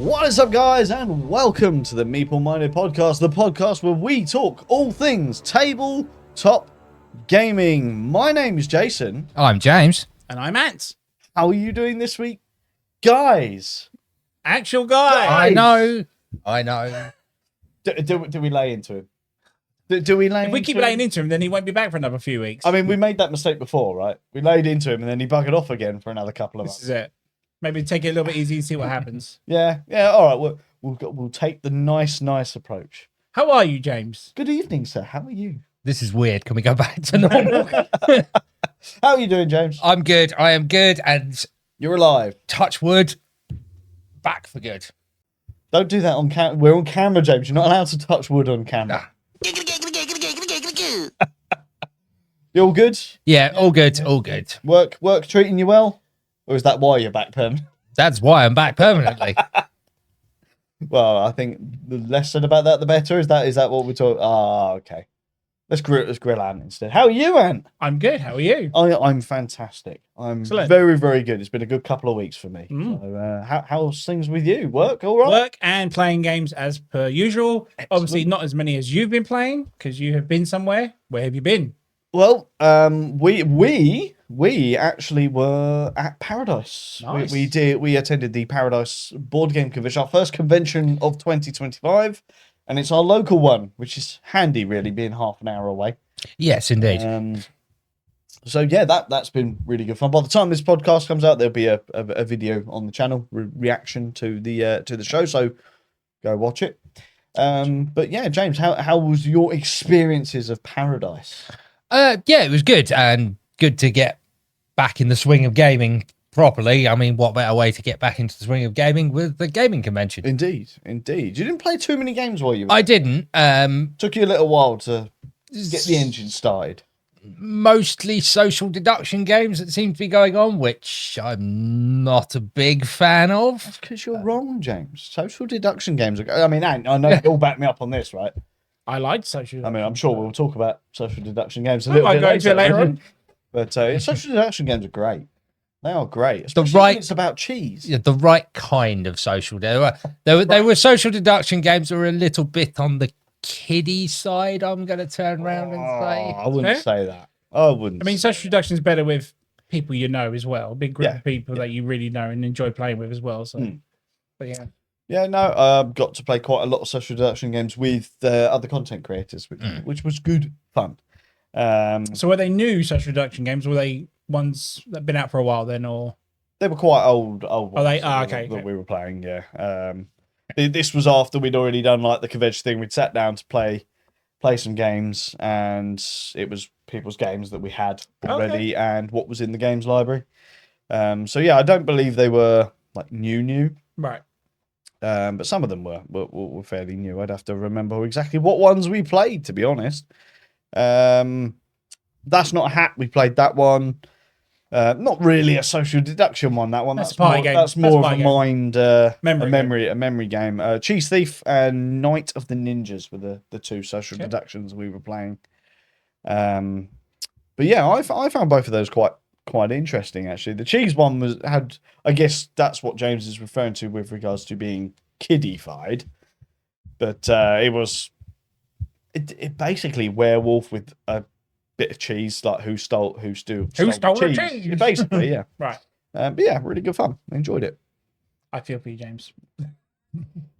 What is up, guys, and welcome to the Meeple Minded Podcast, the podcast where we talk all things tabletop gaming. My name is Jason. I'm James. And I'm Ant. How are you doing this week, guys? Actual guy. I know. Do we lay into him? Do we lay If we keep into laying him? into him, then he won't be back for another few weeks. I mean, we made that mistake before, right? We laid into him and then he buggered off again for another couple of This months. is it. Maybe take it a little bit easy and see what happens. Yeah. All right. We'll take the nice approach. How are you, James? Good evening, sir. How are you? This is weird. Can we go back to normal? How are you doing, James? I'm good. I am good. And You're alive. touch wood, back for good. Don't do that on camera. We're on camera, James. You're not allowed to touch wood on camera. You all good? Yeah, all good. All good. Work treating you well? Or is that why you're back pen? That's why I'm back permanently. Well, I think the less said about that, the better. Is that what we're talking? Okay. Let's grill Ant instead. How are you, Ant? I'm good. How are you? I'm fantastic. I'm Excellent. very, very good. It's been a good couple of weeks for me. Mm. So, how's things with you? Work all right? Work and playing games as per usual. Obviously, not as many as you've been playing because you have been somewhere. Where have you been? Well, we actually were at Paradise. Nice. We attended the Paradise board game convention, our first convention of 2025, and it's our local one, which is handy, really, being half an hour away. Yes, indeed. So yeah, that's been really good fun. By the time this podcast comes out, there'll be a video on the channel reaction to the show. So go watch it. But yeah, James, how was your experiences of Paradise? Yeah, it was good. And good to get back in the swing of gaming properly. I mean, what better way to get back into the swing of gaming with the gaming convention? Indeed. You didn't play too many games while you were I didn't. Took you a little while to get the engine started. Mostly social deduction games that seem to be going on, which I'm not a big fan of. That's because you're wrong, James. Social deduction games are... I mean, Ant, I know you'll back me up on this, right? I liked social. I mean, I'm sure we'll talk about social deduction games a I little might bit go into it later on. But social deduction games are great. They are great. Especially right- when it's about cheese. Yeah, the right kind of social. They were social deduction games that were a little bit on the kiddie side. I'm going to turn around and say. I wouldn't say that. I wouldn't. I mean, social deduction is better with people you know as well. A big group Yeah, of people that you really know and enjoy playing with as well. So, but yeah. Yeah, no, got to play quite a lot of social deduction games with other content creators, which was good fun. So were they new social deduction games? Or were they ones that have been out for a while then, or They were quite old ones they? that Okay. we were playing, yeah. This was after we'd already done like the convention thing. We'd sat down to play some games, and it was people's games that we had already and what was in the games library. So yeah, I don't believe they were like new. Right? But some of them were fairly new. I'd have to remember exactly what ones we played, to be honest. That's Not a Hat. We played that one. Not really a social deduction one. That one. That's a party game. That's more of a game. mind, Memory game. Cheese Thief and Night of the Ninjas were the two social deductions we were playing. But yeah, I found both of those quite interesting, actually. The cheese one had, I guess that's what James is referring to with regards to being kiddified, but it basically werewolf with a bit of cheese, like who stole the cheese? Basically, yeah. Right. But yeah, really good fun. I enjoyed it. I feel for you, James.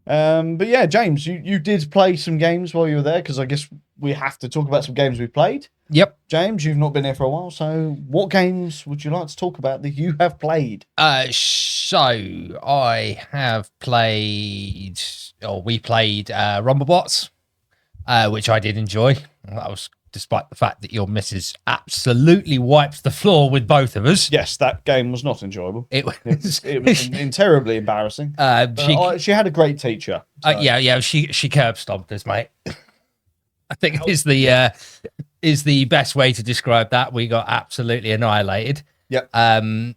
But yeah, James, you did play some games while you were there, because I guess we have to talk about some games we played. Yep. James, you've not been here for a while, so what games would you like to talk about that you have played? So I have played, or we played Rumblebots, which I did enjoy. That was despite the fact that your missus absolutely wiped the floor with both of us. Yes, that game was not enjoyable. It was, It was terribly embarrassing. She had a great teacher. So. Yeah, she curb stomped us, mate. I think is the best way to describe that. We got absolutely annihilated. Yep. I'm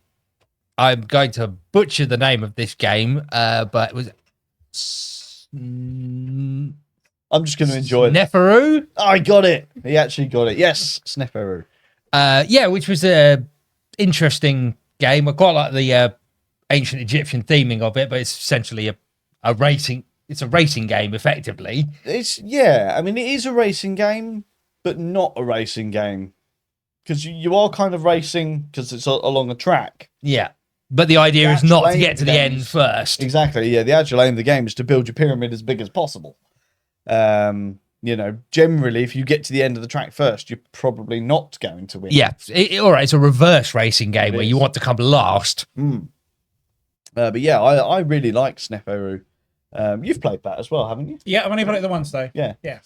going to butcher the name of this game, but it was I'm just going to enjoy it. Neferu. I got it. He actually got it. Yes, Sneferu. Yeah, which was a interesting game. I quite like the ancient Egyptian theming of it, but it's essentially a a racing. It's a racing game, effectively. I mean, it is a racing game, but not a racing game because you are kind of racing because it's along a track. Yeah, but the idea is actual not to aim get of to the the game end is- first. Exactly. Yeah, the actual aim of the game is to build your pyramid as big as possible. Generally, if you get to the end of the track first, you're probably not going to win. Yeah, all right. It's a reverse racing game It where you is. want to come last. But yeah, I really like Sneferu. You've played that as well, haven't you? Yeah, I've only played it the once though. Yeah. Yeah.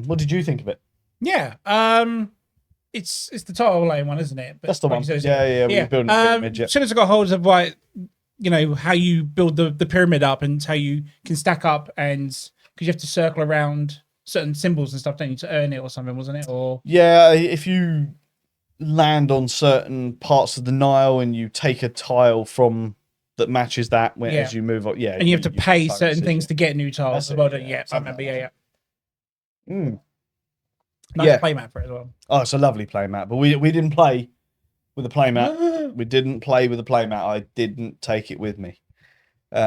What did you think of it? Yeah. It's the title lane one, isn't it? But That's the like one. you said, Yeah. We're building a pyramid. Yeah. As soon as I got hold of like, how you build the pyramid up and how you can stack up, and because you have to circle around certain symbols and stuff, don't you, to earn it or something, wasn't it? Or Yeah, if you land on certain parts of the Nile and you take a tile from that matches that as you move up, and you have to pay certain things to to get new tiles That's as well, it, don't you? yeah, Yeah, I remember. Yeah. Mm. Nice Yeah. playmat for it as well. Oh, it's a lovely playmat, but we didn't play with a playmat. We didn't play with a playmat. I didn't take it with me. But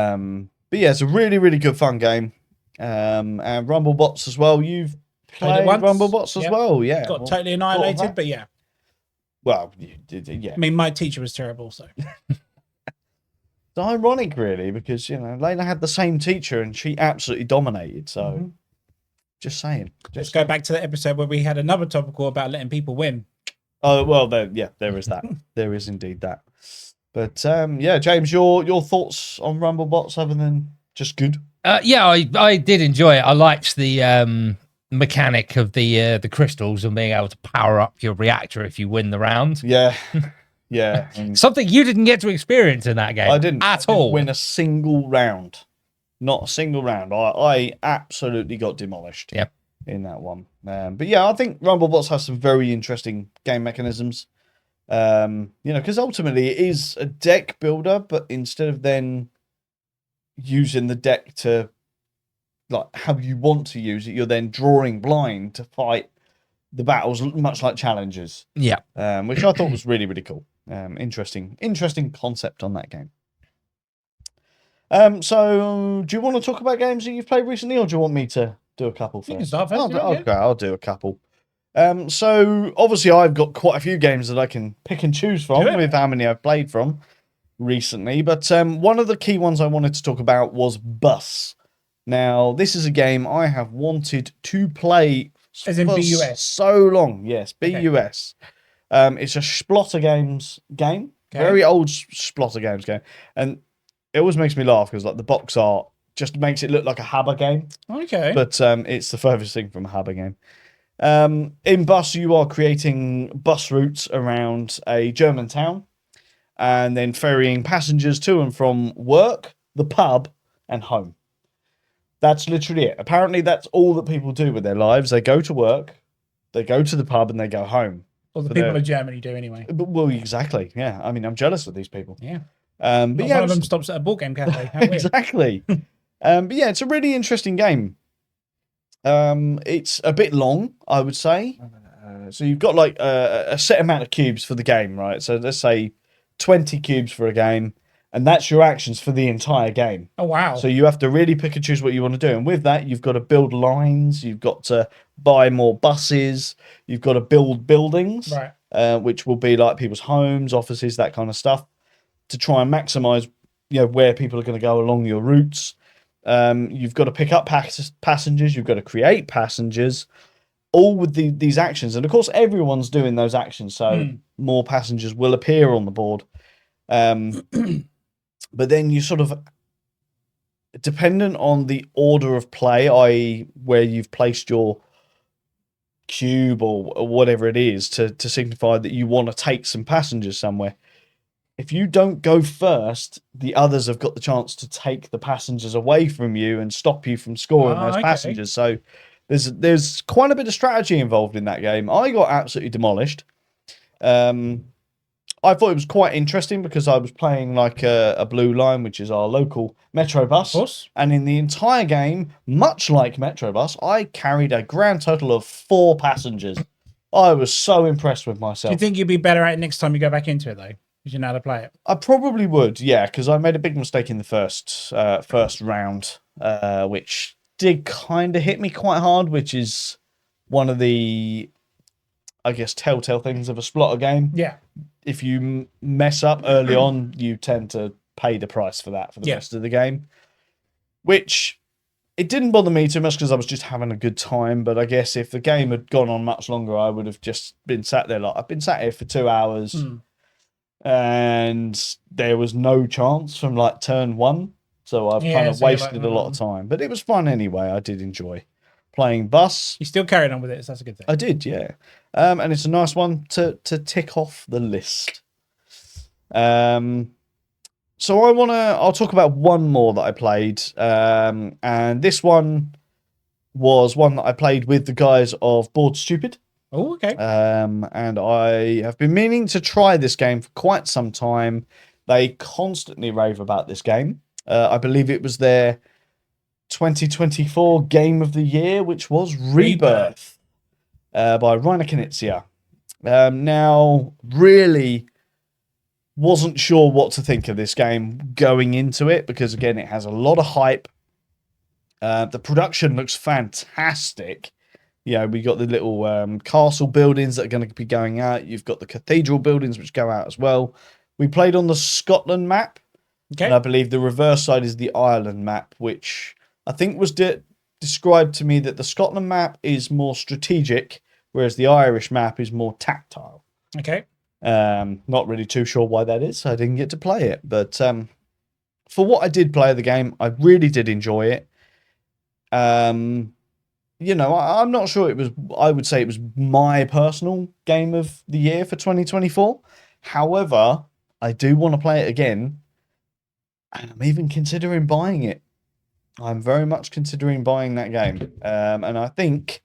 yeah, it's a really, really good fun game. And Rumblebots as well. You've Played it played once. Rumblebots as Yep. well, yeah. Got Well, totally that. annihilated, but yeah. Well, you did, yeah. I mean, my teacher was terrible, so It's ironic, really, because Layla had the same teacher and she absolutely dominated. So, just saying. let's go back to the episode where we had another topical about letting people win. Oh well, there is that. There is indeed that. But yeah, James, your thoughts on Rumblebots other than just good? Yeah, I did enjoy it. I liked the mechanic of the crystals and being able to power up your reactor if you win the round. Yeah, yeah. And Something you didn't get to experience in that game. I didn't all. win a single round. Not a single round. I absolutely got demolished. Yep. In that one. But yeah, I think Rumblebots has some very interesting game mechanisms. Because ultimately it is a deck builder, but instead of then using the deck to like how you want to use it, you're then drawing blind to fight the battles, much like challenges. Yeah. Which I thought was really, really cool. Interesting concept on that game. So do you want to talk about games that you've played recently, or do you want me to do a couple first? You can start first. I'll do a couple. So obviously I've got quite a few games that I can pick and choose from with how many I've played from recently. But one of the key ones I wanted to talk about was Bus. Now, this is a game I have wanted to play As in for BUS. so long. Yes, BUS. It's a Splotter Games game. Okay. Very old Splotter Games game. And it always makes me laugh because like the box art just makes it look like a Habba game. Okay. But it's the furthest thing from a Habba game. In Bus, you are creating bus routes around a German town and then ferrying passengers to and from work, the pub, and home. That's literally it. Apparently, that's all that people do with their lives. They go to work, they go to the pub, and they go home. Well, the for people their- of Germany do anyway. Well, exactly. Yeah. I mean, I'm jealous of these people. Yeah. But Not yeah, one of it's- them stops at a board game cafe. How weird. exactly. But yeah, it's a really interesting game. It's a bit long, I would say. So you've got like a set amount of cubes for the game, right? So let's say 20 cubes for a game, and that's your actions for the entire game. Oh, wow. So you have to really pick and choose what you want to do. And with that, you've got to build lines, you've got to buy more buses, you've got to build buildings, Right. which will be like people's homes, offices, that kind of stuff, to try and maximize where people are going to go along your routes. You've got to pick up passengers, you've got to create passengers, all with these actions. And of course, everyone's doing those actions, so more passengers will appear on the board. But then you sort of, dependent on the order of play, i.e. where you've placed your cube or whatever it is to signify that you want to take some passengers somewhere. If you don't go first, the others have got the chance to take the passengers away from you and stop you from scoring those okay. passengers. So there's quite a bit of strategy involved in that game. I got absolutely demolished. I thought it was quite interesting because I was playing like a Blue Line, which is our local Metro bus. Of course. And in the entire game, much like Metro bus, I carried a grand total of 4 passengers. I was so impressed with Do myself. you think you'd be better at it next time you go back into it, though? Because you know how to play it. I probably would, yeah, because I made a big mistake in the first round, which did kind of hit me quite hard, which is one of the, I guess, telltale things of a splotter game. Yeah. If you mess up early on, you tend to pay the price for that for the rest of the game. Which, it didn't bother me too much because I was just having a good time. But I guess if the game had gone on much longer, I would have just been sat there like, I've been sat here for 2 hours and there was no chance from like turn 1. So I've kind of wasted a lot of time. But it was fun anyway. I did enjoy playing Bus. You still carried on with it, so that's a good thing. I did, yeah. And it's a nice one to tick off the list. So I'll talk about one more that I played. And this one was one that I played with the guys of Bored Stupid. Oh, okay. And I have been meaning to try this game for quite some time. They constantly rave about this game. I believe it was their 2024 Game of the Year, which was Rebirth by Reiner Knizia. Now, really wasn't sure what to think of this game going into it because, again, it has a lot of hype. The production looks fantastic. You know, we got the little castle buildings that are going to be going out. You've got the cathedral buildings which go out as well. We played on the Scotland map. Okay. And I believe the reverse side is the Ireland map, which I think was described to me that the Scotland map is more strategic, whereas the Irish map is more tactile. Okay. Not really too sure why that is. So I didn't get to play it. But for what I did play of the game, I really did enjoy it. You know, I'm not sure I would say it was my personal game of the year for 2024. However, I do want to play it again. And I'm even considering buying it. I'm very much considering buying that game. And I think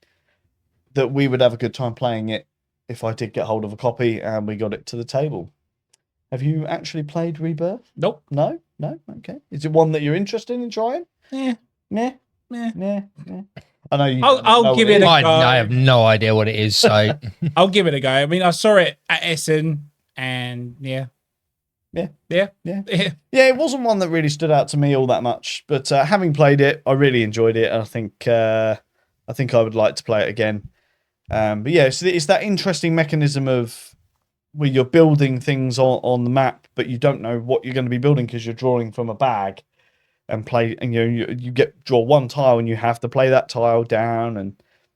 that we would have a good time playing it if I did get hold of a copy and we got it to the table. Have you actually played Rebirth? Nope. No? Okay. Is it one that you're interested in trying? Yeah. Meh. I know you. I'll give it a go. I have no idea what it is, so I'll give it a go. I mean, I saw it at Essen, and yeah. Yeah, it wasn't one that really stood out to me all that much, but having played it, I really enjoyed it. And I think I would like to play it again. But yeah, it's that interesting mechanism of where you're building things on the map, but you don't know what you're going to be building because you're drawing from a bag and play, and you draw one tile and you have to play that tile down, and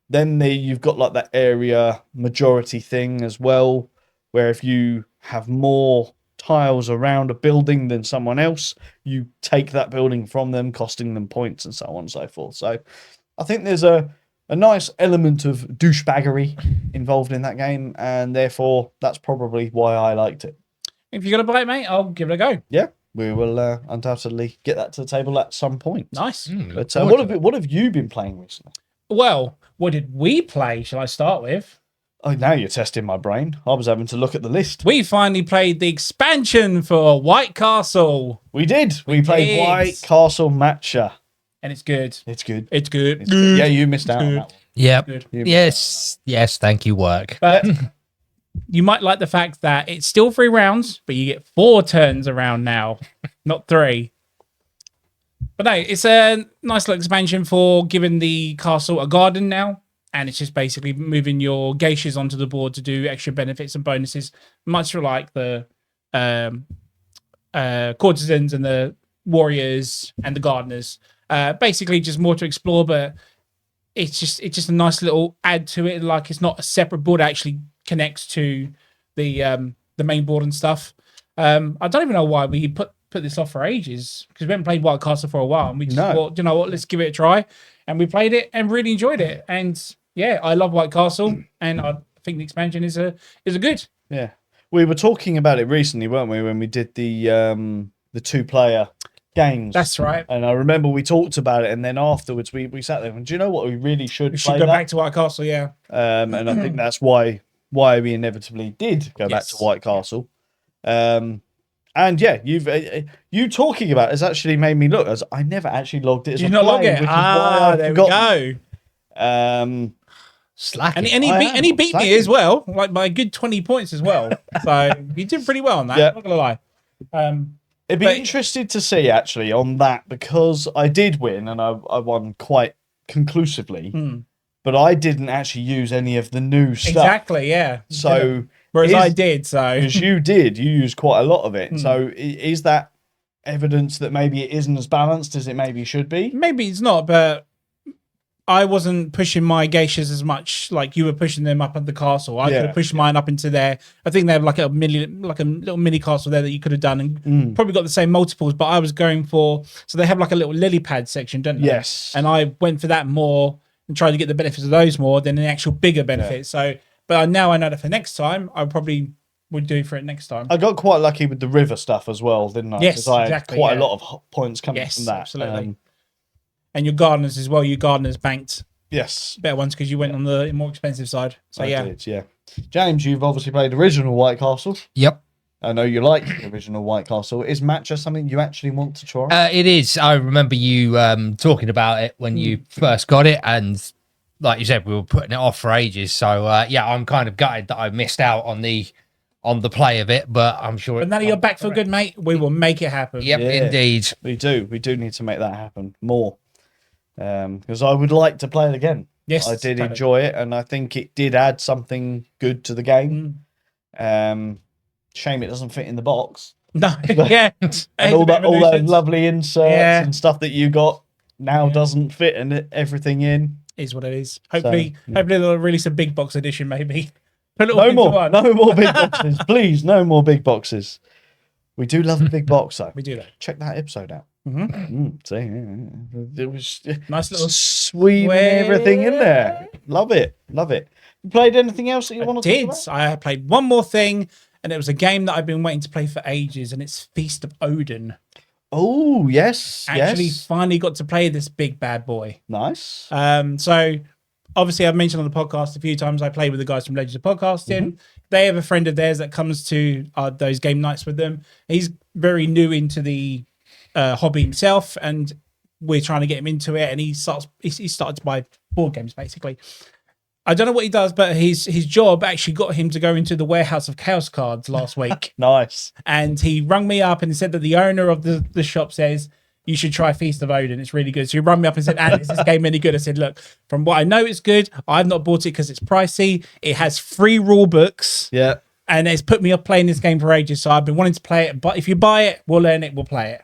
then you've got like that area majority thing as well, where if you have more tiles around a building than someone else, you take that building from them, costing them points and so on and so forth. So I think there's a nice element of douchebaggery involved in that game, and therefore that's probably why I liked it. If you're gonna buy it, mate, I'll give it a go. Yeah, we will undoubtedly get that to the table at some point. Nice. But what have you been playing recently? Well, what did we play? Shall I start with? Oh, now you're testing my brain. I was having to look at the list. We finally played the expansion for White Castle. We did. We played White Castle Matcha. And it's good. It's good. It's good. It's good. Yeah, you missed out on that one. Yep. Yes, thank you, work. But you might like the fact that it's still 3 rounds, but you get 4 turns around now, not 3. But no, it's a nice little expansion for giving the castle a garden now. And it's just basically moving your geishas onto the board to do extra benefits and bonuses, much like the courtesans and the warriors and the gardeners. Basically, just more to explore, but it's just a nice little add to it. Like, it's not a separate board; it actually connects to the main board and stuff. I don't even know why we put this off for ages, because we haven't played White Castle for a while, and we just thought, you know what, let's give it a try. And we played it and really enjoyed it. And yeah, I love White Castle, and I think the expansion is a good. Yeah, we were talking about it recently, weren't we, when we did the 2-player games? That's right. And I remember we talked about it, and then afterwards we sat there and, do you know what, we really should play go that. back to White Castle, yeah. And I think that's why we inevitably did go back to White Castle. And yeah, you talking about it has actually made me look, as I never actually logged it as Did a you not log play, it? which is why I there forgot. we go. Slacking. And he I beat am, and he I'm beat me slacking. as well, like by a good 20 points as well. So he did pretty well on that. Yeah. I'm not gonna lie. It'd be But- interested to see actually on that because I did win and I won quite conclusively, but I didn't actually use any of the new stuff. Exactly, yeah. So Whereas I is- did, so because you used quite a lot of it. Hmm. So is that evidence that maybe it isn't as balanced as it maybe should be? maybe it's not, but I wasn't pushing my geishas as much like you were pushing them up at the castle. I could have pushed mine up into there. I think they have like a little mini castle there that you could have done and probably got the same multiples, but I was going for so they have like a little lily pad section, don't they? Yes. And I went for that more and tried to get the benefits of those more than the actual bigger benefits. So but now I know that for next time I probably would do for it next time. I got quite lucky with the river stuff as well, didn't I? Yes, 'Cause I exactly, had quite yeah. a lot of points coming Yes, from that. absolutely. And your gardeners as well, you gardeners banked Yes. better ones because you went on the more expensive side. So I did, yeah. James, you've obviously played original White Castle. Yep. I know you like the original White Castle. Is Matcha something you actually want to try? It is. I remember you talking about it when you first got it, and like you said, we were putting it off for ages. So yeah, I'm kind of gutted that I missed out on the play of it, but I'm sure. But now that you're back for good, mate, we will make it happen. Yep, Yeah. indeed. We do need to make that happen more. Because I would like to play it again. Yes, I did totally. enjoy it, and I think it did add something good to the game. Shame it doesn't fit in the box. No, yeah. And all those lovely inserts Yeah. and stuff that you got now doesn't fit and everything in. Is what it is. Hopefully, yeah. hopefully they'll release a big box edition, maybe. Put it all No into more, one. no more big boxes, please. No more big boxes. We do love a big box, though. We do that. Check that episode out. Mhm. See, yeah. It was Nice little sweet everything in there. Love it, love it. You played anything else that you want to did. talk about? I played one more thing, and it was a game that I've been waiting to play for ages, and it's Feast of Odin. Oh yes, Actually, yes, finally got to play this big bad boy. nice. So obviously I've mentioned on the podcast a few times I play with the guys from Legends of Podcasting. Mm-hmm. They have a friend of theirs that comes to those game nights with them. He's very new into the hobby himself, and we're trying to get him into it. And he started to buy board games basically. I don't know what he does, but his job actually got him to go into the warehouse of Chaos Cards last week. Nice. And he rung me up and said that the owner of the shop says you should try Feast of Odin. It's really good. So he rung me up and said, "And is this game any good?" I said, "Look, from what I know, it's good. I've not bought it because it's pricey. It has free rule books, Yeah. and it's put me off playing this game for ages. So I've been wanting to play it. But if you buy it, we'll learn it. We'll play it."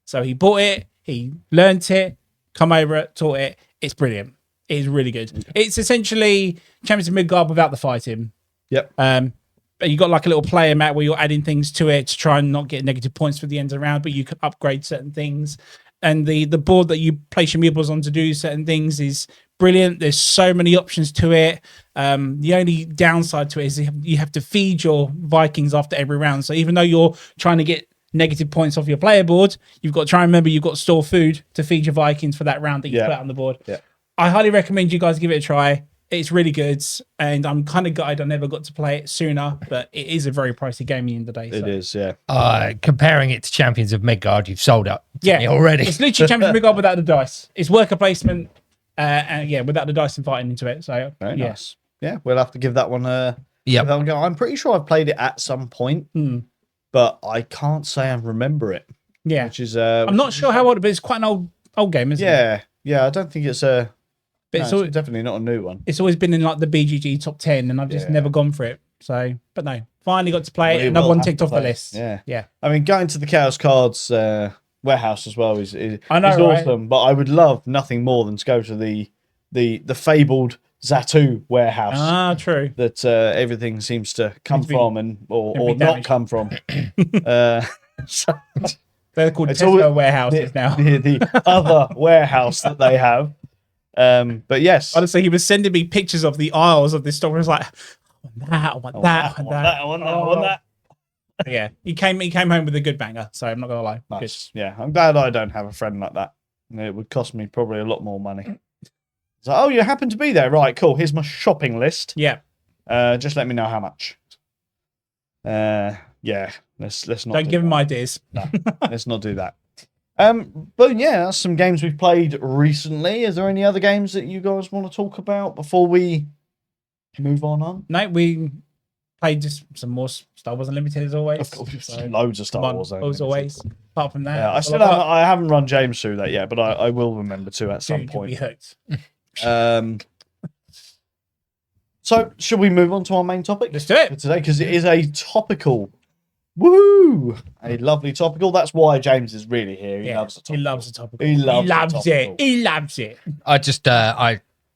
So he bought it. He learnt it. Come over it. Taught it. It's brilliant. It is really good. It's essentially Champions of Midgard without the fighting. Yep. But you got like a little player mat where you're adding things to it to try and not get negative points for the ends around, but you can upgrade certain things. And the board that you place your meeples on to do certain things is brilliant. There's so many options to it. The only downside to it is you have to feed your Vikings after every round. So even though you're trying to get negative points off your player board, you've got to try and remember you've got to store food to feed your Vikings for that round that you put out on the board. Yeah. I highly recommend you guys give it a try. It's really good, and I'm kind of gutted I never got to play it sooner, but it is a very pricey game at the end of the day. It is, yeah. Comparing it to Champions of Midgard, you've sold out to me already. It's literally Champions of Midgard without the dice. It's worker placement, and without the dice and fighting into it. So Very nice. Yeah, we'll have to give that one a Yep. go. I'm pretty sure I've played it at some point, but I can't say I remember it. Yeah, Which is I'm not sure how old, but it's quite an old game, isn't it? Yeah. I don't think it's a. But No, it's, always, it's definitely not a new one. it's always been in like the BGG top 10, and I've just never gone for it. So, but no, finally got to play it. We Another will one have ticked to off the play it. list. Yeah. I mean, going to the Chaos Cards warehouse as well is I know, is right? awesome. But I would love nothing more than to go to the fabled Zatu warehouse Ah, true. that everything seems to come to be- from or be not damaged. come from. So They're called It's Tesco all- warehouses now. the other warehouse that they have. But yes, Honestly, he was sending me pictures of the aisles of this store. I was like, I want that, I want that, I want that. Yeah, he came home with a good banger. So I'm not gonna lie. Good. Nice. Yeah, I'm glad I don't have a friend like that. It would cost me probably a lot more money. So, oh, you happen to be there, right? Cool. Here's my shopping list. Yeah, Just let me know how much. Yeah, let's not. don't do give him that. ideas. No, let's not do that. But yeah, that's some games we've played recently. Is there any other games that you guys want to talk about before we move on? No, we played just some more Star Wars Unlimited as always. Of course, So, loads of Star come on, Wars. as always. Apart from that, Yeah, that's all I've got. I haven't run James through that yet, but I will remember to at some Dude, you'll be point. hooked. So should we move on to our main topic Let's do for it. today? Because it is a topical. Woo! A lovely topical. That's why James is really here. He loves a topical. He loves the topical. He loves a it. topical. He loves it. I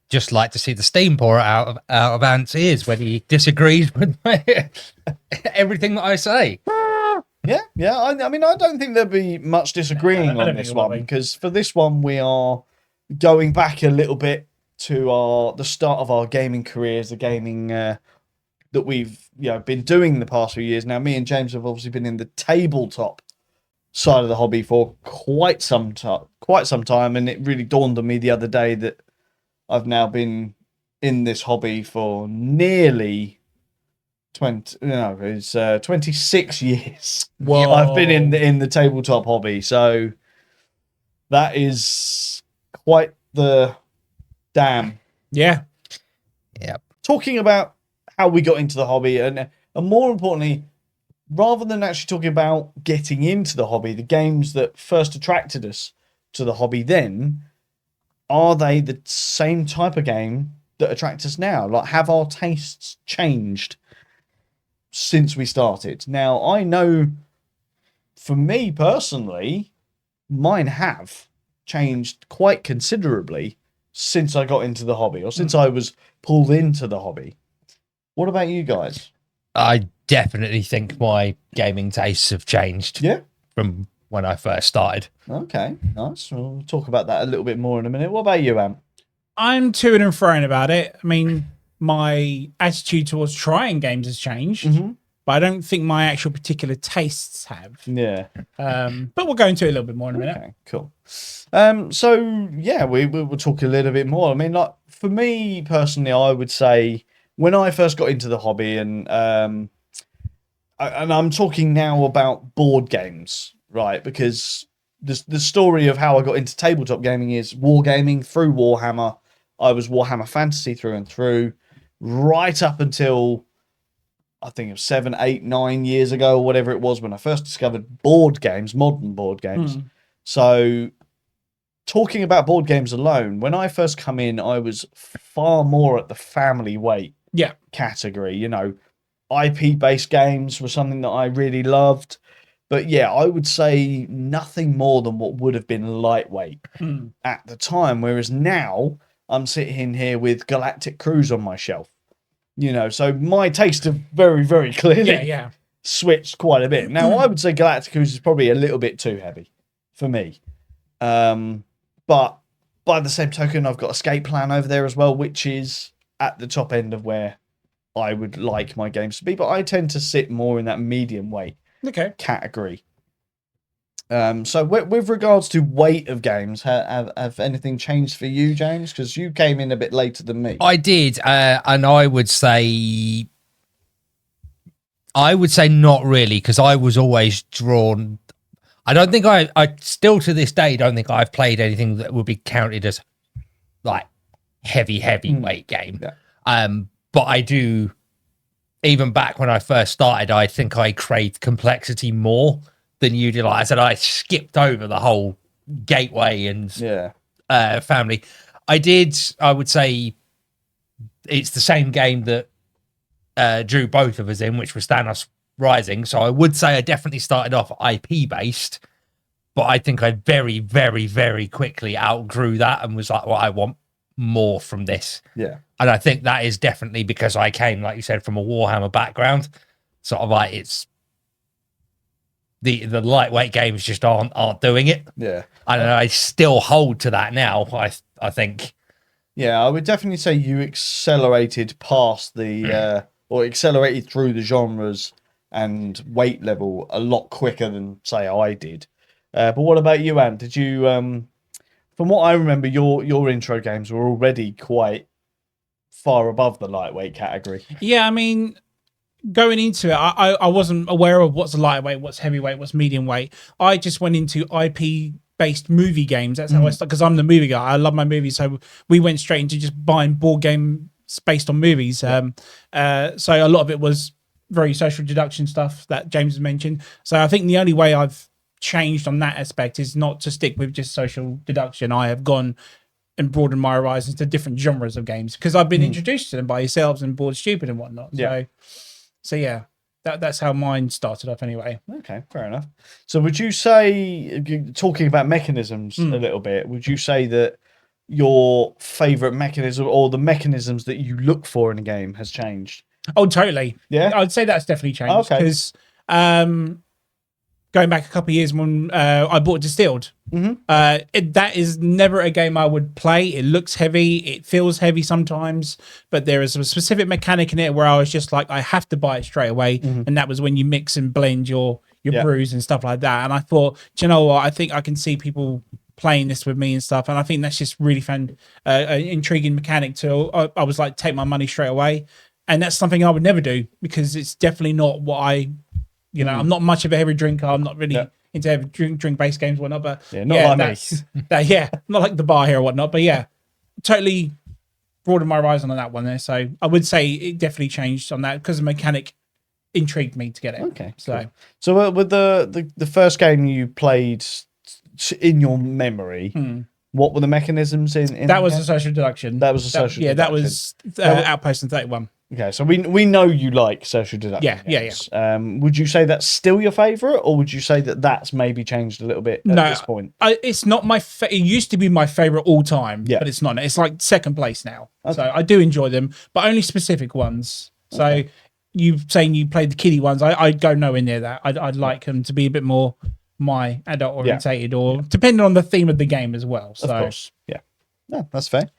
just like to see the steam pour out of Ant's ears when he disagrees with everything that I say. Yeah. I mean, I don't think there'd be much disagreeing I don't on this think it will one be. because for this one we are going back a little bit to the start of our gaming careers, the gaming that we've been doing the past few years. Now, me and James have obviously been in the tabletop side of the hobby for quite some time, and it really dawned on me the other day that I've now been in this hobby for nearly 26 years. Whoa. I've been in the tabletop hobby, so that is quite the damn. Yeah. Yep. Talking about how we got into the hobby, and more importantly, rather than actually talking about getting into the hobby, the games that first attracted us to the hobby then, are they the same type of game that attract us now? Like, have our tastes changed since we started? Now, I know for me personally, mine have changed quite considerably since I got into the hobby, or since I was pulled into the hobby. What about you guys? I definitely think my gaming tastes have changed Yeah. from when I first started. Okay, nice. We'll talk about that a little bit more in a minute. What about you, Am? I'm to and froing about it. I mean, my attitude towards trying games has changed, but I don't think my actual particular tastes have. Yeah. But we'll go into it a little bit more in a minute. Okay, cool. So yeah, we'll talk a little bit more. I mean, like for me personally, I would say when I first got into the hobby, and I'm talking now about board games, right? Because the story of how I got into tabletop gaming is wargaming through Warhammer. I was Warhammer Fantasy through and through, right up until I think it was 7, 8, 9 years ago, or whatever it was, when I first discovered board games, modern board games. So talking about board games alone, when I first come in, I was far more at the family weight category. IP-based games were something that I really loved. But yeah, I would say nothing more than what would have been lightweight at the time. Whereas now I'm sitting here with Galactic Cruise on my shelf. So my taste have very, very clearly switched quite a bit. Now, I would say Galactic Cruise is probably a little bit too heavy for me. But by the same token, I've got Escape Plan over there as well, which is at the top end of where I would like my games to be. But I tend to sit more in that medium weight category. So with regards to weight of games, have anything changed for you, James? Because you came in a bit later than me. I did, and I would say not really, because I was always drawn. I don't think I still to this day don't think I've played anything that would be counted as like heavy weight game. But I do. Even back when I first started, I think I craved complexity more than you did. Like I said, I skipped over the whole gateway and family. I would say it's the same game that drew both of us in, which was Thanos Rising. So I would say I definitely started off IP based, but I think I very, very, very quickly outgrew that and was like, well, I want more from this. Yeah. And I think that is definitely because I came, like you said, from a Warhammer background. Sort of like it's the lightweight games just aren't doing it. Yeah. And I still hold to that now. I think. Yeah, I would definitely say you accelerated past the or accelerated through the genres and weight level a lot quicker than say I did. But what about you, Ant? Did you from what I remember, your intro games were already quite far above the lightweight category. Yeah, I mean, going into it, I wasn't aware of what's a lightweight, what's heavyweight, what's medium weight. I just went into IP-based movie games. That's how I started, because I'm the movie guy. I love my movies, so we went straight into just buying board game it's based on movies. So a lot of it was very social deduction stuff that James has mentioned. So I think the only way I've changed on that aspect is not to stick with just social deduction. I have gone and broadened my horizons to different genres of games because I've been introduced to them by yourselves and Bored Stupid and whatnot. So yeah, that's how mine started off anyway. Okay, fair enough. So would you say, talking about mechanisms a little bit, would you say that your favorite mechanism or the mechanisms that you look for in a game has changed? Oh, totally. Yeah, I'd say that's definitely changed Okay. because going back a couple of years when I bought Distilled, that is never a game I would play. It looks heavy, it feels heavy sometimes, but there is a specific mechanic in it where I was just like, I have to buy it straight away, and that was when you mix and blend your brews and stuff like that. And I thought, do you know what? I think I can see people playing this with me and stuff, and I think that's just really fun, an intriguing mechanic. I was like, take my money straight away. And that's something I would never do because it's definitely not what I'm not much of a heavy drinker. I'm not really into heavy drink-based games and whatnot. But not like me. Not like the bar here or whatnot. But yeah, totally broadened my horizon on that one there. So I would say it definitely changed on that because the mechanic intrigued me to get it. Okay, so cool. So with the first game you played in your memory, what were the mechanisms in that was a social deduction. That was a social deduction. That was Outpost in 31. Okay, so we know you like social deduction. Yeah. Would you say that's still your favourite, or would you say that that's maybe changed a little bit at this point? It's not my. It used to be my favourite all time, but it's not. It's like second place now. Okay. So I do enjoy them, but only specific ones. So you saying you played the kiddie ones, I'd go nowhere near that. I'd like them to be a bit more my adult orientated, or depending on the theme of the game as well. So of course, no, that's fair.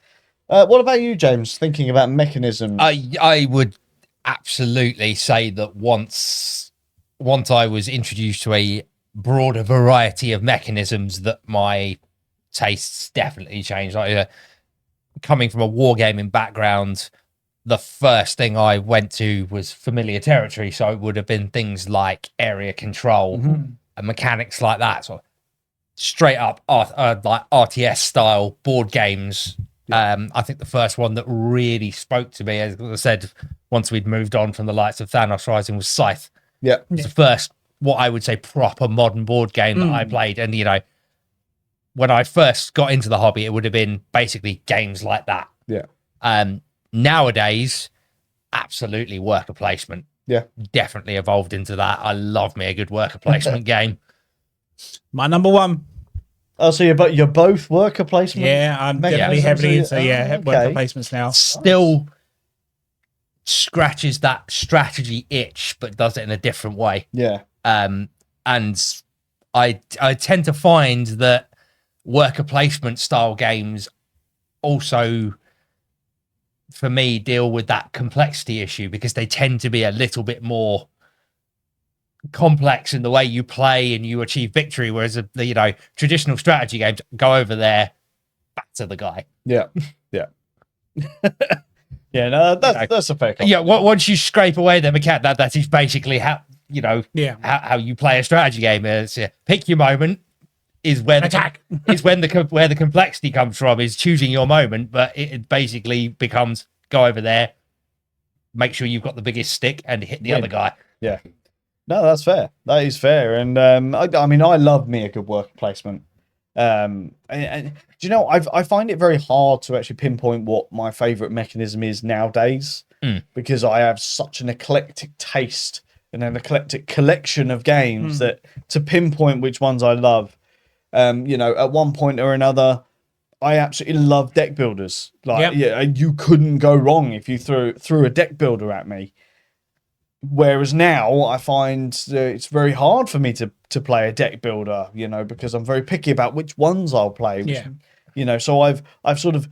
What about you, James? Thinking about mechanisms, I would absolutely say that once I was introduced to a broader variety of mechanisms, that my tastes definitely changed. Like coming from a wargaming background, the first thing I went to was familiar territory, so it would have been things like area control and mechanics like that. So straight up like RTS style board games. I think the first one that really spoke to me, as I said, once we'd moved on from the likes of Thanos Rising, was Scythe. Yeah. It was the first, what I would say, proper modern board game that I played. And, when I first got into the hobby, it would have been basically games like that. Yeah. Nowadays, absolutely worker placement. Yeah. Definitely evolved into that. I love me a good worker placement game. My number one. Oh, so you're both worker placement? Yeah, I'm definitely heavily into worker placements now. Still scratches that strategy itch, but does it in a different way. Yeah. And I tend to find that worker placement style games also, for me, deal with that complexity issue because they tend to be a little bit more complex in the way you play and you achieve victory, whereas the traditional strategy games, go over there, batter the guy. Yeah. No, that's a fair comment. Yeah, once you scrape away the mechanic, that is basically how how you play a strategy game. Is pick your moment is where where the complexity comes from, is choosing your moment, but it basically becomes go over there, make sure you've got the biggest stick and hit the other guy. Yeah. No, that's fair. That is fair. And I mean, I love me a good worker placement. And do you know, I find it very hard to actually pinpoint what my favorite mechanism is nowadays, because I have such an eclectic taste and an eclectic collection of games that to pinpoint which ones I love, at one point or another, I absolutely love deck builders. You couldn't go wrong if you threw a deck builder at me. Whereas now I find it's very hard for me to play a deck builder, because I'm very picky about which ones I'll play. So I've sort of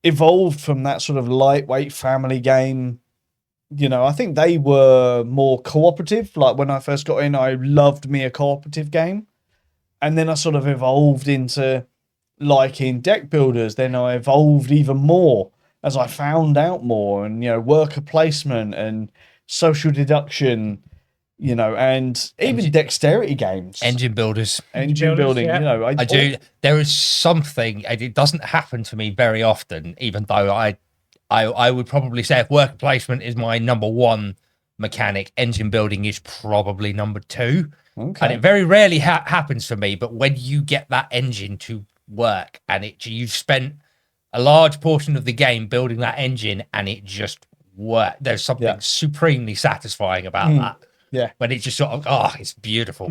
evolved from that sort of lightweight family game. I think they were more cooperative. Like when I first got in, I loved me a cooperative game. And then I sort of evolved into liking deck builders. Then I evolved even more as I found out more, and, worker placement and social deduction, and even dexterity games, engine builders, engine building. Yeah. I do. There is something, and it doesn't happen to me very often, even though I I would probably say if worker placement is my number one mechanic, engine building is probably number two. And Okay. it very rarely happens for me, but when you get that engine to work and you've spent a large portion of the game building that engine and it just works, there's something supremely satisfying about that. Yeah. When it just sort of, it's beautiful.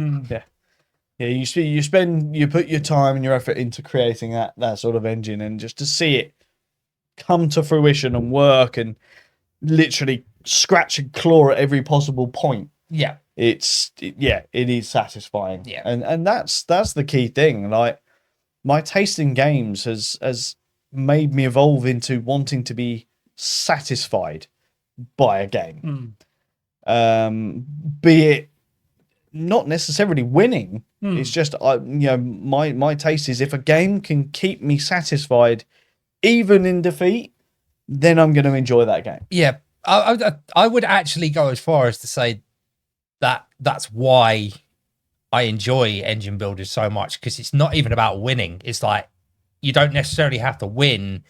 Yeah, you put your time and your effort into creating that sort of engine, and just to see it come to fruition and work and literally scratch and claw at every possible point. Yeah. It is satisfying. Yeah. And that's the key thing. Like, my taste in games has made me evolve into wanting to be satisfied by a game. Be it not necessarily winning. It's just my taste is, if a game can keep me satisfied even in defeat, then I'm going to enjoy that game. Yeah, I would actually go as far as to say that that's why I enjoy engine builders so much, because it's not even about winning. It's like, you don't necessarily have to win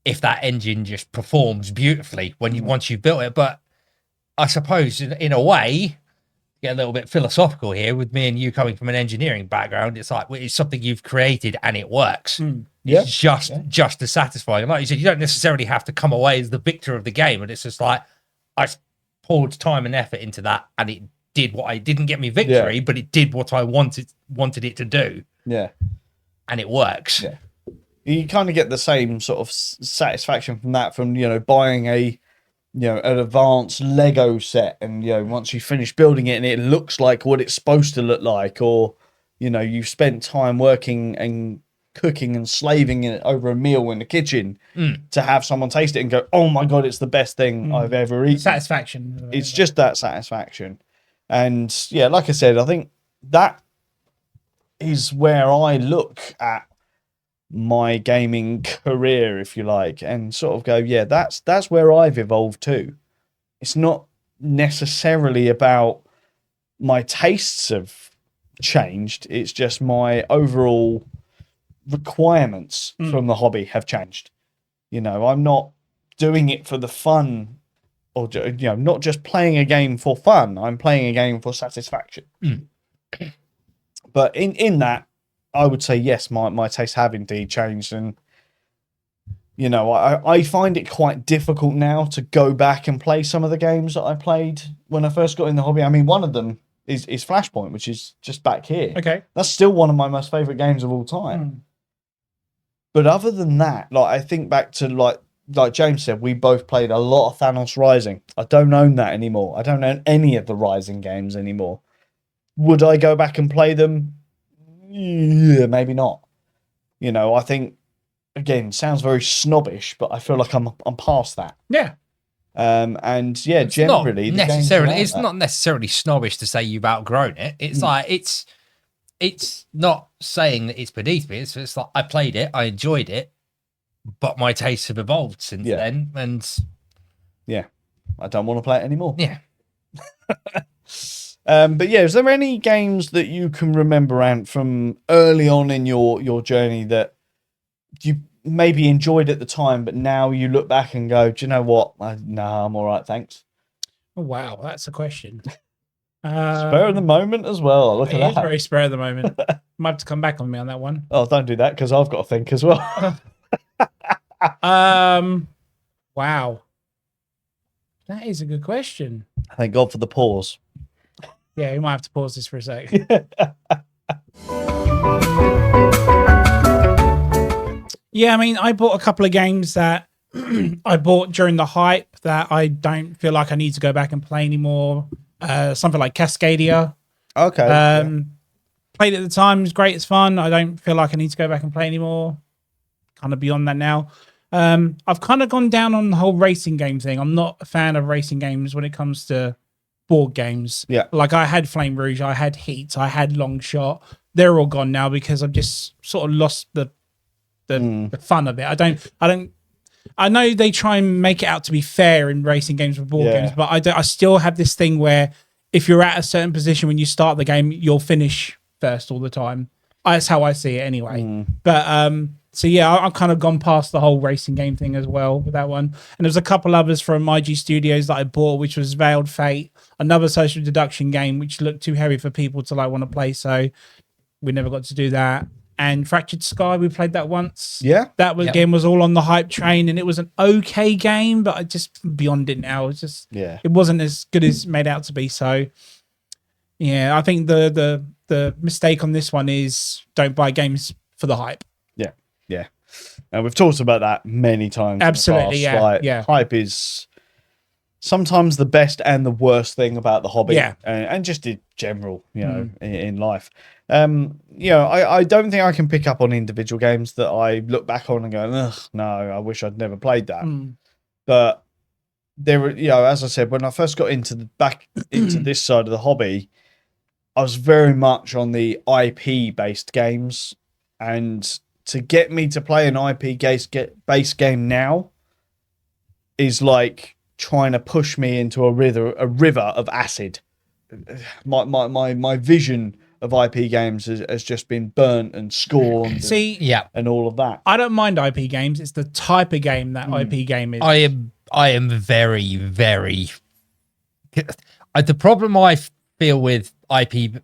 if that engine just performs beautifully once you've built it. But I suppose in a way, get a little bit philosophical here with me and you coming from an engineering background, it's like, it's something you've created and it works. It's just as satisfying. Like you said, you don't necessarily have to come away as the victor of the game, and it's just like, I poured time and effort into that and it did what I didn't get me victory, but it did what I wanted it to do. Yeah. And it works. Yeah. You kind of get the same sort of satisfaction from that, from buying an advanced Lego set, and once you finish building it and it looks like what it's supposed to look like, or you've spent time working and cooking and slaving it over a meal in the kitchen to have someone taste it and go, oh my god, it's the best thing I've ever eaten. Satisfaction. It's just that satisfaction. And like I said, I think that is where I look at my gaming career, if you like, and sort of go, that's where I've evolved to. It's not necessarily about my tastes have changed, it's just my overall requirements from the hobby have changed. I'm not doing it for the fun, or not just playing a game for fun. I'm playing a game for satisfaction. But in that, I would say yes, my tastes have indeed changed, and I find it quite difficult now to go back and play some of the games that I played when I first got in the hobby. I mean, one of them is Flashpoint, which is just back here. Okay. That's still one of my most favorite games of all time. But other than that, like, I think back to like James said, we both played a lot of Thanos Rising. I don't own that anymore. I don't own any of the Rising games anymore. Would I go back and play them? Yeah, maybe not. I think, again, sounds very snobbish, but I feel like I'm past that. Yeah. And generally, it's not necessarily snobbish to say you've outgrown it. It's like it's not saying that it's beneath me. It's like, I played it, I enjoyed it, but my tastes have evolved since then, and I don't want to play it anymore. Yeah. But is there any games that you can remember, Ant, from early on in your journey that you maybe enjoyed at the time, but now you look back and go, do you know what? Nah, I'm all right, thanks. Oh, wow, that's a question. Spur of the moment as well. Look at that. It is very spur of the moment. Might have to come back on me on that one. Oh, don't do that, because I've got to think as well. Wow. That is a good question. Thank God for the pause. Yeah, we might have to pause this for a sec. Yeah, I mean, I bought a couple of games that I bought during the hype that I don't feel like I need to go back and play anymore. Something like Cascadia. Okay. Played at the time, it was great, it's fun. I don't feel like I need to go back and play anymore. Kind of beyond that now. I've kind of gone down on the whole racing game thing. I'm not a fan of racing games when it comes to board games. Yeah. Like, I had Flame Rouge, I had Heat, I had Long Shot. They're all gone now because I've just sort of lost the fun of it. I know they try and make it out to be fair in racing games with board games, but I still have this thing where if you're at a certain position when you start the game, you'll finish first all the time. That's how I see it anyway. But So yeah, I've kind of gone past the whole racing game thing as well with that one. And there's a couple others from IG Studios that I bought, which was Veiled Fate, another social deduction game which looked too heavy for people to like want to play, so we never got to do that. And Fractured Sky, we played that once. Yeah. That was, Yep. game was all on the hype train, and it was an okay game, but I just beyond it now. It's just it wasn't as good as it made out to be. So yeah, I think the mistake on this one is don't buy games for the hype. Yeah. And we've talked about that many times. Absolutely, in the past. yeah. Hype is sometimes the best and the worst thing about the hobby. Yeah. And just in general, in life. I don't think I can pick up on individual games that I look back on and go, ugh, no, I wish I'd never played that. But there were, as I said, when I first got into this side of the hobby, I was very much on the IP based games, and to get me to play an IP based game now is like trying to push me into a river of acid. My vision of IP games has just been burnt and scorned. And all of that. I don't mind IP games. It's the type of game that IP game is. I am very, very. The problem I feel with IP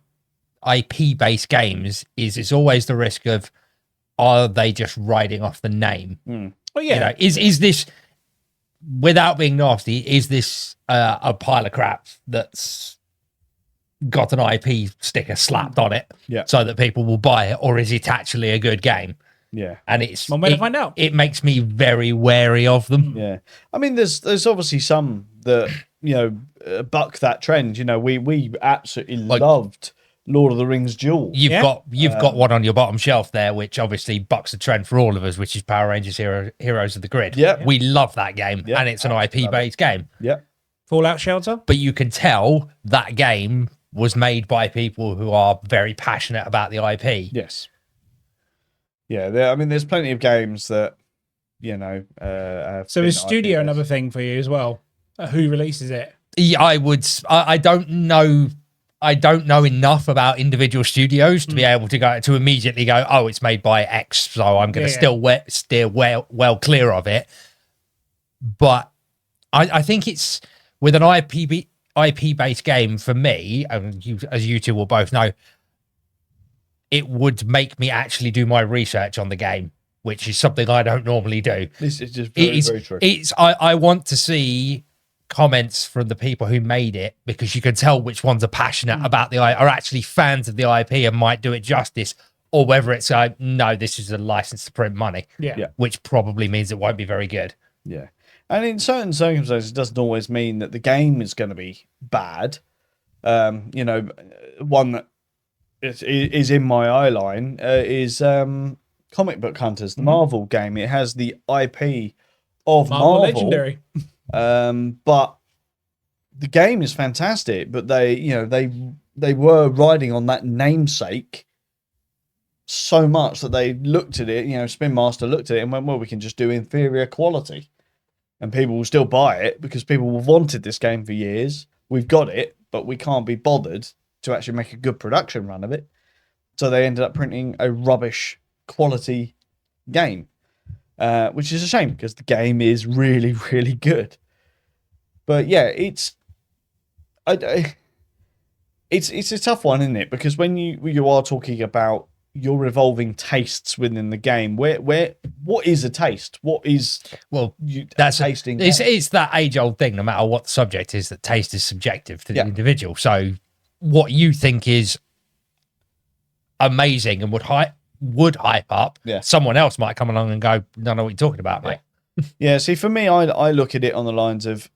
based games is it's always the risk of, are they just riding off the name? Well, yeah. Is this, without being nasty, is this a pile of crap that's got an IP sticker slapped on it so that people will buy it, or is it actually a good game? Yeah. And it's one way to find out. It makes me very wary of them. Yeah. I mean, there's obviously some that, buck that trend. We absolutely loved Lord of the Rings Duel. You've got one on your bottom shelf there, which obviously bucks the trend for all of us, which is Power Rangers Heroes of the Grid. Yeah. We love that game, and it's an IP-based game. Yeah. Fallout Shelter? But you can tell that game was made by people who are very passionate about the IP. Yes. Yeah, there's plenty of games that, so is studio another thing for you as well? Who releases it? Yeah, I don't know. I don't know enough about individual studios to be able to immediately go, oh, it's made by X, so I'm going to steer well clear of it. But I think it's with an IP based game for me, and as you two will both know, it would make me actually do my research on the game, which is something I don't normally do. This is just very true. I want to see comments from the people who made it, because you can tell which ones are passionate about are actually fans of the IP and might do it justice, or whether it's no, this is a license to print money. Yeah. Which probably means it won't be very good. Yeah. And in certain circumstances, it doesn't always mean that the game is going to be bad. One that is in my eye line is Comic Book Hunters, the Marvel game. It has the IP of Marvel. Legendary. But the game is fantastic, but they were riding on that namesake so much that they looked at it, Spin Master looked at it and went, well, we can just do inferior quality and people will still buy it because people have wanted this game for years. We've got it, but we can't be bothered to actually make a good production run of it. So they ended up printing a rubbish quality game. Which is a shame because the game is really, really good. But yeah, it's a tough one, isn't it? Because when you are talking about your evolving tastes within the game, what is a taste? What is that's tasting? It's that age old thing. No matter what the subject is, that taste is subjective to the individual. So what you think is amazing and would hype up, someone else might come along and go, no, what you're talking about, mate. Yeah, see, for me, I look at it on the lines of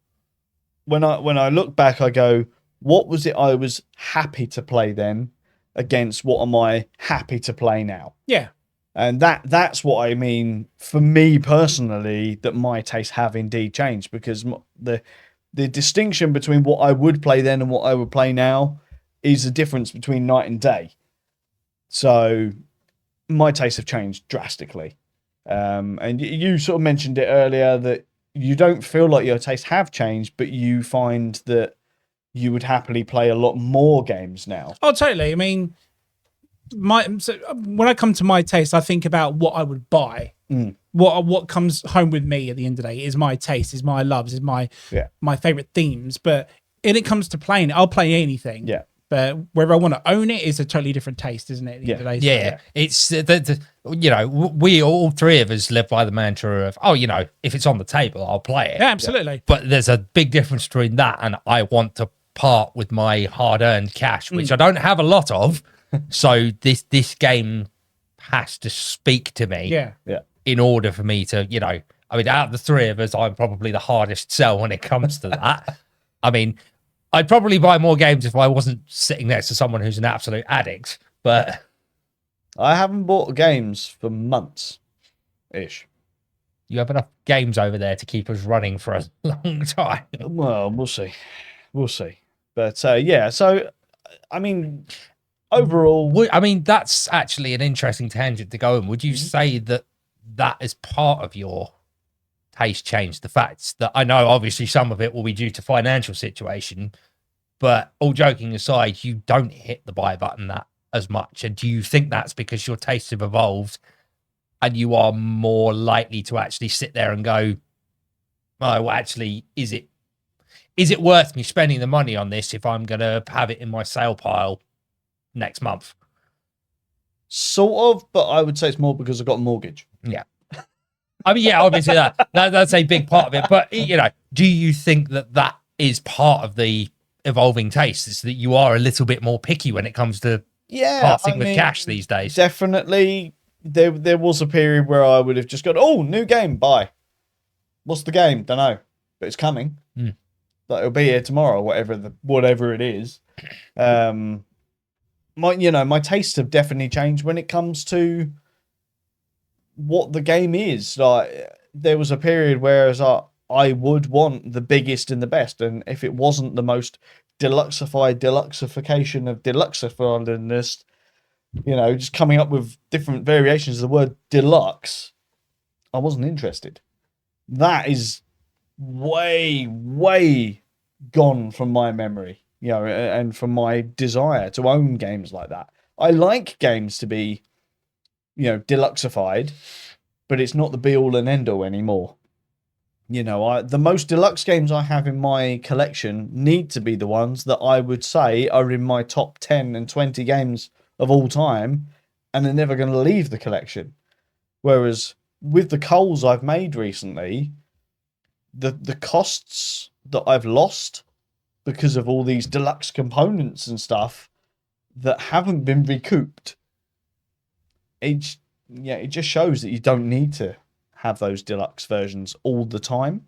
when I look back, I go, what was it I was happy to play then against what am I happy to play now? Yeah. And that's what I mean for me personally, that my tastes have indeed changed, because the distinction between what I would play then and what I would play now is a difference between night and day. So my tastes have changed drastically. And you sort of mentioned it earlier that you don't feel like your tastes have changed, but you find that you would happily play a lot more games now. Oh, totally. I mean, when I come to my taste, I think about what I would buy. What comes home with me at the end of the day is my taste, is my loves, is my favorite themes. But when it comes to playing, I'll play anything. Yeah. But whether I want to own it is a totally different taste, isn't it? At the end of the day? Yeah. It's we all three of us live by the mantra of, if it's on the table, I'll play it. Yeah, absolutely. But there's a big difference between that and I want to part with my hard-earned cash, which I don't have a lot of. So this game has to speak to me. Yeah. In order for me to, out of the three of us, I'm probably the hardest sell when it comes to that. I mean, I'd probably buy more games if I wasn't sitting next to someone who's an absolute addict, but I haven't bought games for months ish. you have enough games over there to keep us running for a long time. Well, we'll see. But so I mean, overall, That's actually an interesting tangent to go in. Would you say that is part of your taste change? The fact that I know obviously some of it will be due to financial situation, but all joking aside, you don't hit the buy button that as much. And do you think that's because your tastes have evolved and you are more likely to actually sit there and go, oh, well, actually, is it worth me spending the money on this if I'm going to have it in my sale pile next month? sort of, but I would say it's more because I've got a mortgage. Yeah. Obviously that's a big part of it. But, do you think that is part of the evolving taste? Is that you are a little bit more picky when it comes to parting with cash these days? Definitely. There was a period where I would have just gone, oh, new game, buy. What's the game? Don't know, but it's coming. But it'll be here tomorrow, whatever it is. My tastes have definitely changed when it comes to what the game is. Like, there was a period where I would want the biggest and the best, and if it wasn't the most deluxeification of deluxeifiedness, just coming up with different variations of the word deluxe, I wasn't interested. That is way, way gone from my memory, and from my desire to own games like that. I like games to be, deluxeified, but it's not the be all and end all anymore. The most deluxe games I have in my collection need to be the ones that I would say are in my top 10 and 20 games of all time, and they're never going to leave the collection. Whereas with the culls I've made recently, the costs that I've lost because of all these deluxe components and stuff that haven't been recouped, it just shows that you don't need to have those deluxe versions all the time.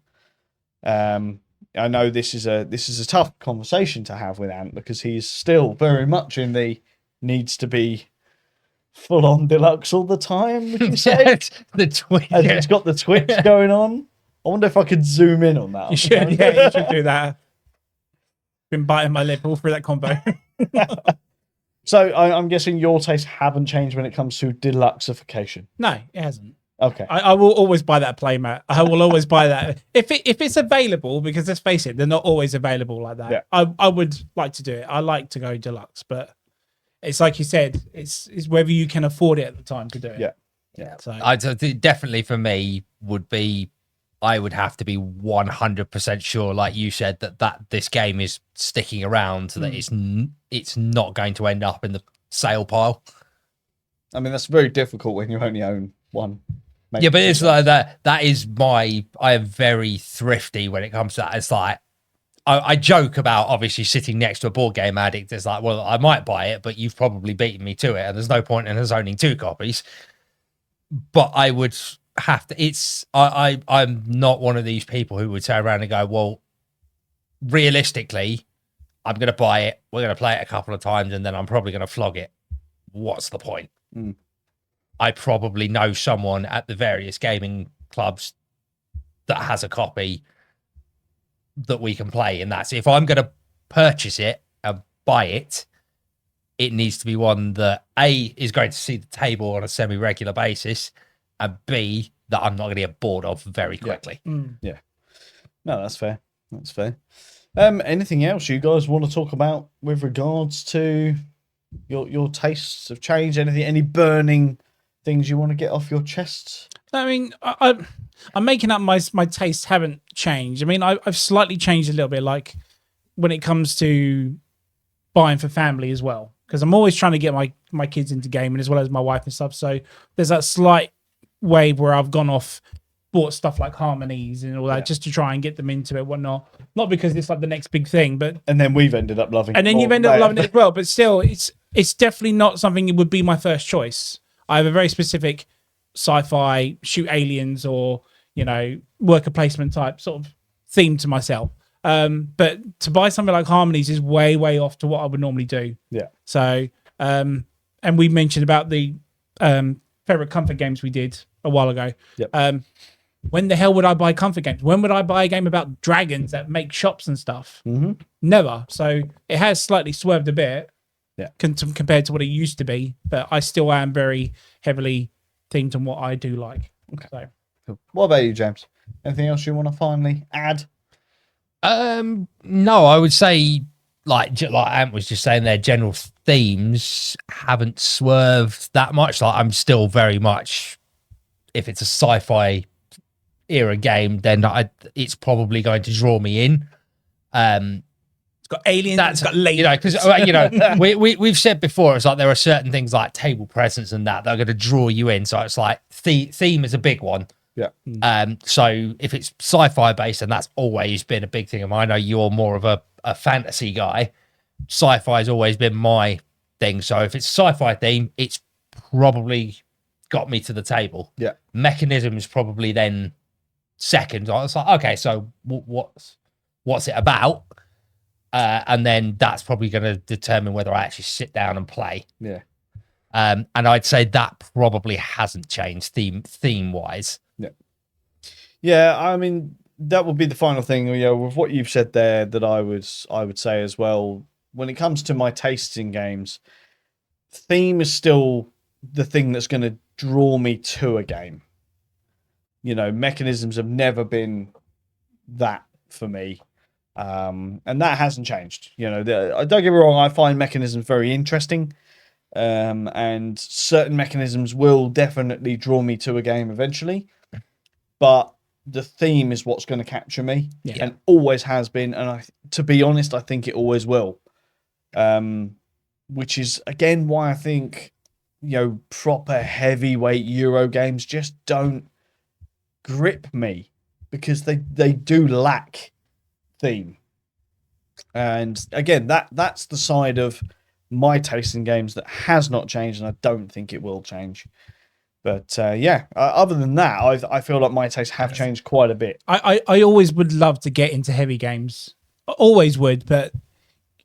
I know this is a tough conversation to have with Ant because he's still very much in the needs to be full on deluxe all the time, would you say? The Twitch. It's got the Twitch going on. I wonder if I could zoom in on that. You should do that. Been biting my lip all through that combo. So I'm guessing your tastes haven't changed when it comes to deluxeification. No, it hasn't. Okay. I will always buy that playmat. I will always buy that if it's available, because let's face it, they're not always available like that. Yeah. I would like to do it. I like to go deluxe, but it's like you said, it's whether you can afford it at the time to do it. Yeah. So definitely for me would be, I would have to be 100% sure, like you said, that this game is sticking around, that it's not going to end up in the sale pile. I mean, that's very difficult when you only own one. Yeah, but it's like that. That is I am very thrifty when it comes to that. It's like, I joke about obviously sitting next to a board game addict. It's like, well, I might buy it, but you've probably beaten me to it, and there's no point in us owning 2 copies. But I would have to. I'm not one of these people who would turn around and go, well, realistically, I'm going to buy it. We're going to play it a couple of times, and then I'm probably going to flog it. What's the point? I probably know someone at the various gaming clubs that has a copy that we can play, and that's if I'm going to purchase it and buy it, it needs to be one that A, is going to see the table on a semi-regular basis, and B, that I'm not going to get bored of very quickly. Yeah. No, that's fair. Anything else you guys want to talk about with regards to your tastes have changed? Anything? Any burning things you want to get off your chests? I mean, I'm making up my tastes haven't changed. I mean, I've slightly changed a little bit, like when it comes to buying for family as well, because I'm always trying to get my kids into gaming as well as my wife and stuff. So there's that slight wave where I've gone off, bought stuff like Harmonies and all that just to try and get them into it, whatnot. Not because it's like the next big thing, but And then we've ended up loving. and then more you've ended up later. loving it as well. But still, it's definitely not something that would be my first choice. I have a very specific sci-fi, shoot aliens, or worker placement type sort of theme to myself. But to buy something like Harmonies is way, way off to what I would normally do. Yeah. So, and we mentioned about the favorite comfort games we did a while ago. Yep. When the hell would I buy comfort games? When would I buy a game about dragons that make shops and stuff? Mm-hmm. Never. So it has slightly swerved a bit, compared to what it used to be. But I still am very heavily themed on what I do like. Okay. So. Cool. What about you, James? Anything else you want to finally add? No, I would say like Ant was just saying, their general themes haven't swerved that much. Like I'm still very much, if it's a sci-fi era game, then it's probably going to draw me in. It's got aliens. It's got lasers. Because we've said before, it's like there are certain things like table presence and that are going to draw you in. So it's like theme is a big one. Yeah. So if it's sci-fi based, and that's always been a big thing of mine. I know you're more of a fantasy guy. Sci-fi has always been my thing. So if it's sci-fi theme, it's probably got me to the table. Yeah. Mechanism is probably then second. I was like, okay, so what's it about? And then that's probably going to determine whether I actually sit down and play. Yeah. And I'd say that probably hasn't changed theme wise. Yeah, I mean, that would be the final thing, with what you've said there, that I would say as well. When it comes to my tastes in games, theme is still the thing that's going to draw me to a game. Mechanisms have never been that for me. And that hasn't changed. Don't get me wrong, I find mechanisms very interesting. And certain mechanisms will definitely draw me to a game eventually. But the theme is what's going to capture me, and always has been. And to be honest, I think it always will. Which is again why I think proper heavyweight Euro games just don't grip me, because they do lack theme. And again, that's the side of my taste in games that has not changed, and I don't think it will change. But other than that, I feel like my tastes have changed quite a bit. I always would love to get into heavy games. I always would, but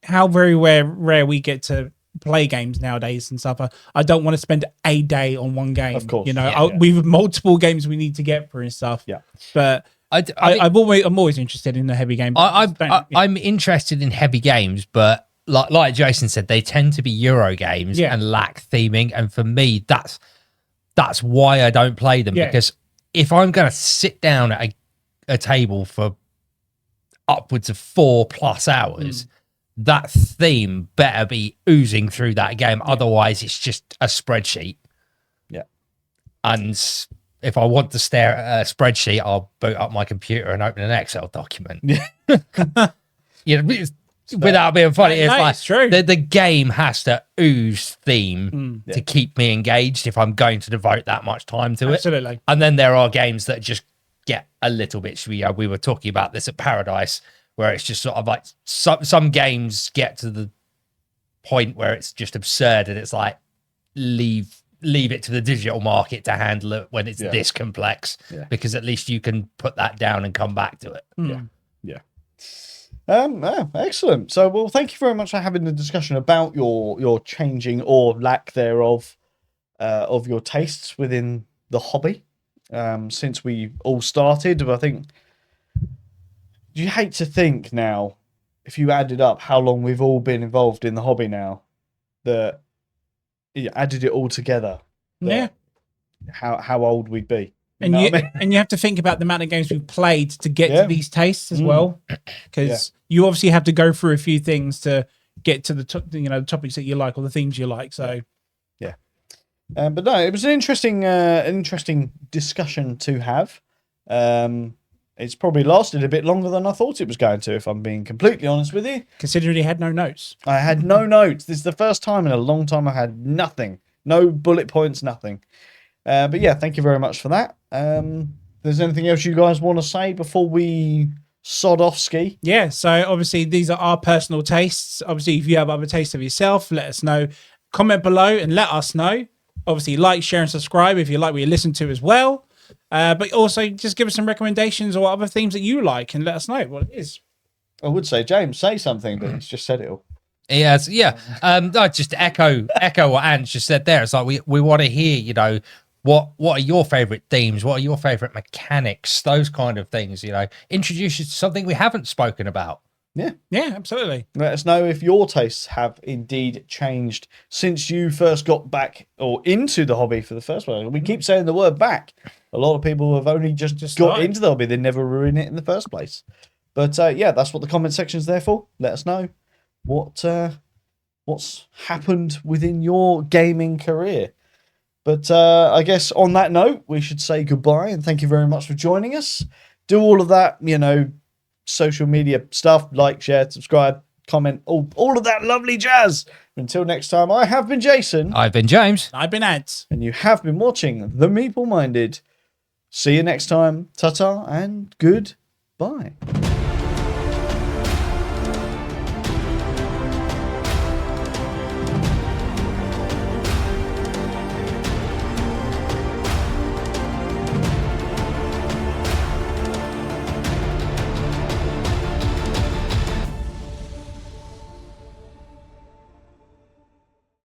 how very rare we get to play games nowadays and stuff. I don't want to spend a day on one game. Of course. We have multiple games we need to get through and stuff. Yeah. But I'm always interested in the heavy game. I'm interested in heavy games, but like Jason said, they tend to be Euro games and lack theming. And for me, that's why I don't play them, because if I'm going to sit down at a table for upwards of 4+ hours, that theme better be oozing through that game. Otherwise, it's just a spreadsheet. Yeah. And if I want to stare at a spreadsheet, I'll boot up my computer and open an Excel document. Yeah. Without being funny, it's true. The game has to ooze theme to keep me engaged if I'm going to devote that much time to it. Absolutely. And then there are games that just get a little bit. We were talking about this at Paradise, where it's just sort of like some games get to the point where it's just absurd, and it's like leave it to the digital market to handle it when it's this complex, because at least you can put that down and come back to it. Yeah. Excellent. So, well, thank you very much for having the discussion about your changing or lack thereof of your tastes within the hobby since we all started. I think you hate to think now, if you added up how long we've all been involved in the hobby now, that you added it all together. How old we'd be. And you have to think about the amount of games we've played to get to these tastes as well, because you obviously have to go through a few things to get to the the topics that you like or the themes you like. So but no, it was an interesting discussion to have. It's probably lasted a bit longer than I thought it was going to, if I'm being completely honest with you. considering you had no notes. I had no notes. This is the first time in a long time I had nothing. No bullet points, nothing. But yeah, thank you very much for that. There's anything else you guys want to say before we sod off ski? Yeah, so obviously these are our personal tastes. Obviously, if you have other tastes of yourself, let us know. Comment below and let us know. Obviously, like, share, and subscribe if you like what you listen to as well. But also just give us some recommendations or other themes that you like and let us know what it is. I would say, James, say something, but he's just said it all. Yes, yeah. No, just echo what Ant just said there. It's like we want to hear, what are your favorite themes? What are your favorite mechanics? Those kind of things, Introduce you to something we haven't spoken about. Yeah, absolutely. Let us know if your tastes have indeed changed since you first got back or into the hobby for the first one. We keep saying the word back. A lot of people have only just got started. into the hobby. They never were in it in the first place. But yeah, that's what the comment section is there for. Let us know what's happened within your gaming career. But I guess on that note, we should say goodbye and thank you very much for joining us. Do all of that, social media stuff, like, share, subscribe, comment, all of that lovely jazz. Until next time, I have been Jason. I've been James. I've been Ant. And you have been watching The Meeple Minded. See you next time. Ta-ta and goodbye.